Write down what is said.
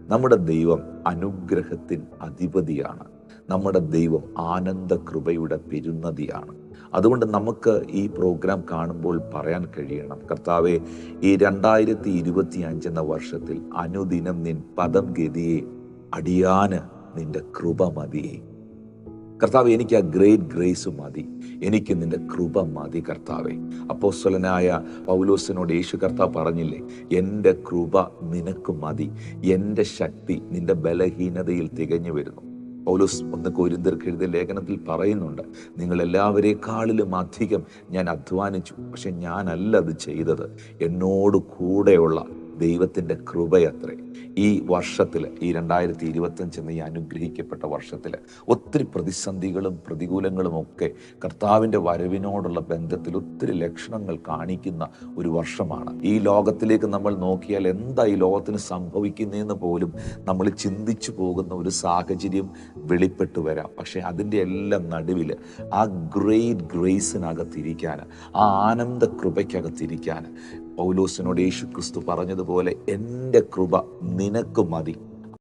നമ്മുടെ ദൈവം അനുഗ്രഹത്തിൻ അധിപതിയാണ്. നമ്മുടെ ദൈവം ആനന്ദ കൃപയുടെ പെരുന്നതിയാണ്. അതുകൊണ്ട് നമുക്ക് ഈ പ്രോഗ്രാം കാണുമ്പോൾ പറയാൻ കഴിയണം, കർത്താവെ, ഈ 2025 എന്ന വർഷത്തിൽ അനുദിനം നിൻ പദം ഗതിയെ അടിയാന് നിന്റെ കൃപ മതിയേ. കർത്താവെ, എനിക്ക് ആ ഗ്രേറ്റ് ഗ്രേസ് മതി, എനിക്ക് നിന്റെ കൃപ മതി കർത്താവെ. അപ്പോസ്തലനായ പൗലോസിനോട് യേശു കർത്താവ് പറഞ്ഞില്ലേ, എൻ്റെ കൃപ നിനക്ക് മതി, എൻ്റെ ശക്തി നിന്റെ ബലഹീനതയിൽ തികഞ്ഞു വരുന്നു. പൗലോസ് 1 കൊരിന്ത്യർക്ക് എഴുതിയ ലേഖനത്തിൽ പറയുന്നുണ്ട്, നിങ്ങൾ എല്ലാവരെക്കാളിലും അധികം ഞാൻ അധ്വാനിച്ചു, പക്ഷെ ഞാനല്ല അത് ചെയ്തത്, എന്നോട് കൂടെയുള്ള ദൈവത്തിൻ്റെ കൃപയത്രേ. ഈ വർഷത്തിൽ, ഈ 2025 എന്ന ഈ അനുഗ്രഹിക്കപ്പെട്ട വർഷത്തിൽ ഒത്തിരി പ്രതിസന്ധികളും പ്രതികൂലങ്ങളും ഒക്കെ കർത്താവിൻ്റെ വരവിനോടുള്ള ബന്ധത്തിൽ ഒത്തിരി ലക്ഷണങ്ങൾ കാണിക്കുന്ന ഒരു വർഷമാണ്. ഈ ലോകത്തിലേക്ക് നമ്മൾ നോക്കിയാൽ എന്താ ഈ ലോകത്തിന് സംഭവിക്കുന്നതെന്ന് പോലും നമ്മൾ ചിന്തിച്ചു പോകുന്ന ഒരു സാഹചര്യം വെളിപ്പെട്ടു വരാം. പക്ഷെ അതിൻ്റെ എല്ലാം നടുവിൽ ആ ഗ്രേറ്റ് ഗ്രേസിനകത്തിരിക്കാൻ, ആ ആനന്ദ കൃപയ്ക്കകത്തിരിക്കാൻ പൗലോസിനോട് യേശു ക്രിസ്തു പറഞ്ഞതുപോലെ, എൻ്റെ കൃപ നിനക്ക് മതി,